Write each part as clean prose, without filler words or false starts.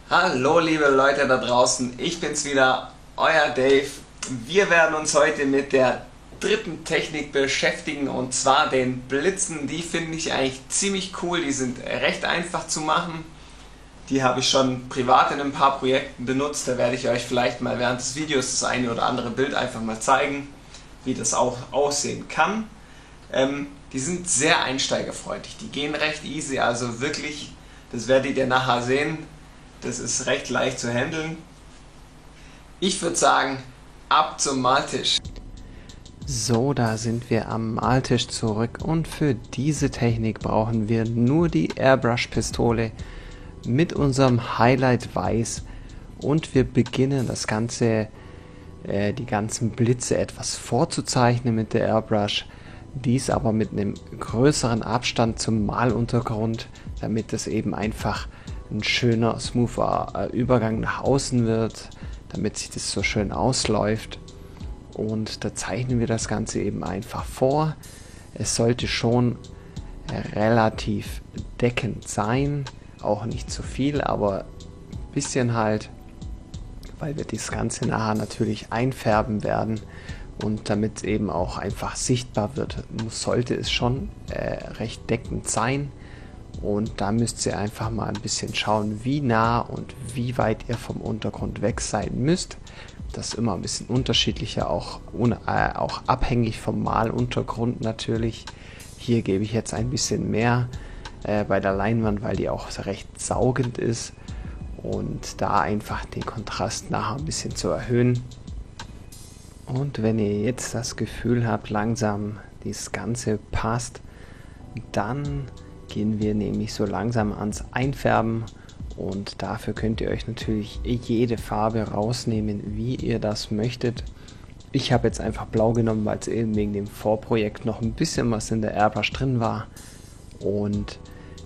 Hallo liebe Leute da draußen, ich bin's wieder, euer Dave. Wir werden uns heute mit der dritten Technik beschäftigen und zwar den Blitzen. Die finde ich eigentlich ziemlich cool, die sind recht einfach zu machen. Die habe ich schon privat in ein paar Projekten benutzt, da werde ich euch vielleicht mal während des Videos das eine oder andere Bild einfach mal zeigen, wie das auch aussehen kann. Die sind sehr einsteigerfreundlich, die gehen recht easy, also wirklich, das werdet ihr nachher sehen. Das ist recht leicht zu handeln. Ich würde sagen, ab zum Maltisch. So, da sind wir am Maltisch zurück und für diese Technik brauchen wir nur die Airbrush-Pistole mit unserem Highlight Weiß und wir beginnen das Ganze, die ganzen Blitze etwas vorzuzeichnen mit der Airbrush, dies aber mit einem größeren Abstand zum Maluntergrund, damit es eben einfach ein schöner, smoother Übergang nach außen wird, damit sich das so schön ausläuft. Und da zeichnen wir das Ganze eben einfach vor. Es sollte schon relativ deckend sein, auch nicht zu viel, aber ein bisschen halt, weil wir das Ganze nachher natürlich einfärben werden und damit es eben auch einfach sichtbar wird, sollte es schon recht deckend sein. Und da müsst ihr einfach mal ein bisschen schauen, wie nah und wie weit ihr vom Untergrund weg sein müsst. Das ist immer ein bisschen unterschiedlicher, auch abhängig vom Maluntergrund natürlich. Hier gebe ich jetzt ein bisschen mehr bei der Leinwand, weil die auch recht saugend ist. Und da einfach den Kontrast nachher ein bisschen zu erhöhen. Und wenn ihr jetzt das Gefühl habt, langsam das Ganze passt, dann gehen wir nämlich so langsam ans Einfärben und dafür könnt ihr euch natürlich jede Farbe rausnehmen, wie ihr das möchtet. Ich habe jetzt einfach blau genommen, weil es eben wegen dem Vorprojekt noch ein bisschen was in der Airbrush drin war und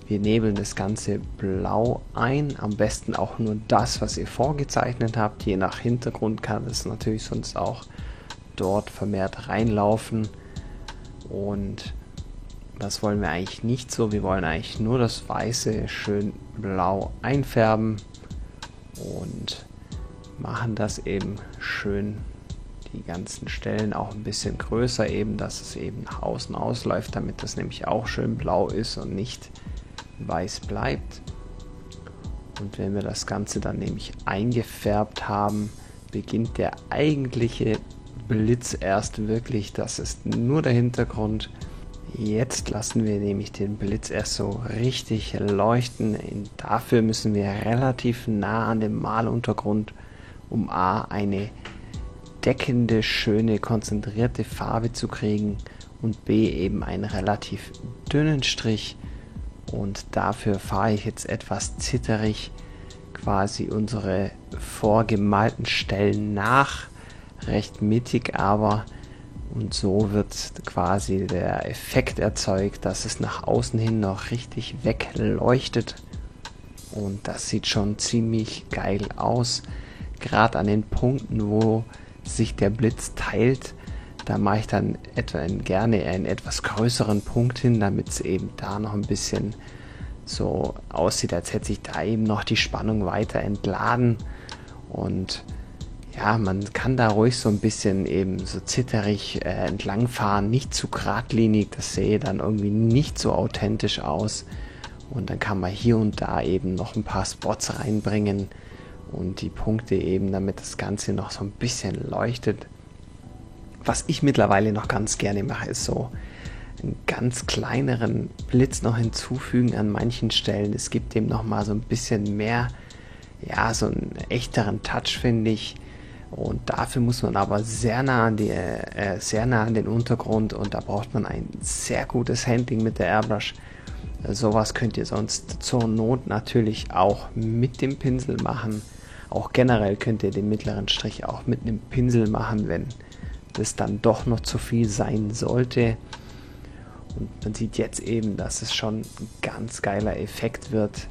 wir nebeln das Ganze blau ein, am besten auch nur das, was ihr vorgezeichnet habt, je nach Hintergrund kann es natürlich sonst auch dort vermehrt reinlaufen und das wollen wir eigentlich nicht so, wir wollen eigentlich nur das Weiße schön blau einfärben und machen das eben schön, die ganzen Stellen auch ein bisschen größer eben, dass es eben nach außen ausläuft, damit das nämlich auch schön blau ist und nicht weiß bleibt. Und wenn wir das Ganze dann nämlich eingefärbt haben, beginnt der eigentliche Blitz erst wirklich, das ist nur der Hintergrund. Jetzt lassen wir nämlich den Blitz erst so richtig leuchten. Dafür müssen wir relativ nah an dem Maluntergrund, um A, eine deckende, schöne, konzentrierte Farbe zu kriegen und B, eben einen relativ dünnen Strich. Und dafür fahre ich jetzt etwas zitterig quasi unsere vorgemalten Stellen nach, recht mittig aber. Und so wird quasi der Effekt erzeugt, dass es nach außen hin noch richtig wegleuchtet. Und das sieht schon ziemlich geil aus. Gerade an den Punkten, wo sich der Blitz teilt, da mache ich dann gerne einen etwas größeren Punkt hin, damit es eben da noch ein bisschen so aussieht, als hätte sich da eben noch die Spannung weiter entladen. Und ja, man kann da ruhig so ein bisschen eben so zitterig entlangfahren, nicht zu geradlinig, das sähe dann irgendwie nicht so authentisch aus. Und dann kann man hier und da eben noch ein paar Spots reinbringen und die Punkte eben, damit das Ganze noch so ein bisschen leuchtet. Was ich mittlerweile noch ganz gerne mache, ist so einen ganz kleineren Blitz noch hinzufügen an manchen Stellen. Es gibt dem nochmal so ein bisschen mehr, ja, so einen echteren Touch, finde ich. Und dafür muss man aber sehr nah an den Untergrund und da braucht man ein sehr gutes Handling mit der Airbrush. Sowas könnt ihr sonst zur Not natürlich auch mit dem Pinsel machen. Auch generell könnt ihr den mittleren Strich auch mit einem Pinsel machen, wenn das dann doch noch zu viel sein sollte. Und man sieht jetzt eben, dass es schon ein ganz geiler Effekt wird.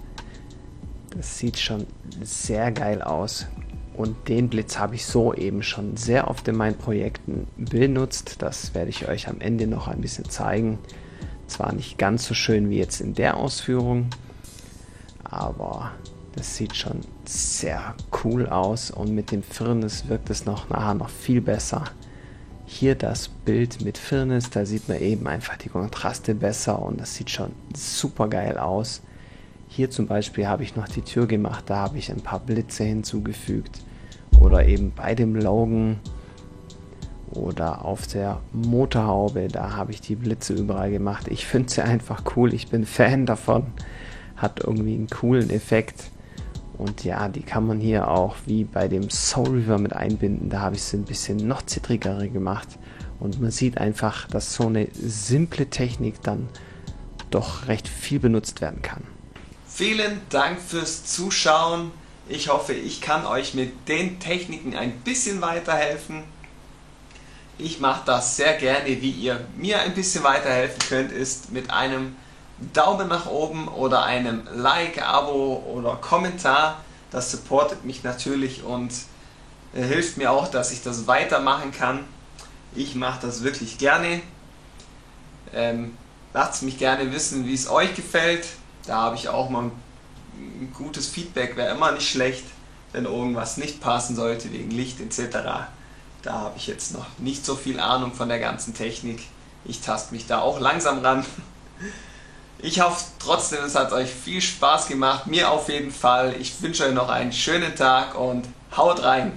Das sieht schon sehr geil aus. Und den Blitz habe ich so eben schon sehr oft in meinen Projekten benutzt. Das werde ich euch am Ende noch ein bisschen zeigen. Zwar nicht ganz so schön wie jetzt in der Ausführung, aber Das sieht schon sehr cool aus und mit dem Firnis wirkt es nachher noch viel besser. Hier das Bild mit Firnis, da sieht man eben einfach die Kontraste besser und das sieht schon super geil aus. Hier zum Beispiel habe ich noch die Tür gemacht, da habe ich ein paar Blitze hinzugefügt. Oder eben bei dem Logan oder auf der Motorhaube, da habe ich die Blitze überall gemacht. Ich finde sie einfach cool, ich bin Fan davon. Hat irgendwie einen coolen Effekt. Und ja, die kann man hier auch wie bei dem Soul Reaver mit einbinden. Da habe ich sie ein bisschen noch zittrigere gemacht. Und man sieht einfach, dass so eine simple Technik dann doch recht viel benutzt werden kann. Vielen Dank fürs Zuschauen. Ich hoffe, ich kann euch mit den Techniken ein bisschen weiterhelfen. Ich mache das sehr gerne. Wie ihr mir ein bisschen weiterhelfen könnt, ist mit einem Daumen nach oben oder einem Like, Abo oder Kommentar. Das supportet mich natürlich und hilft mir auch, dass ich das weitermachen kann. Ich mache das wirklich gerne. Lasst mich gerne wissen, wie es euch gefällt. Da habe ich auch mal ein gutes Feedback, wäre immer nicht schlecht, wenn irgendwas nicht passen sollte, wegen Licht etc. Da habe ich jetzt noch nicht so viel Ahnung von der ganzen Technik. Ich taste mich da auch langsam ran. Ich hoffe trotzdem, es hat euch viel Spaß gemacht, mir auf jeden Fall. Ich wünsche euch noch einen schönen Tag und haut rein!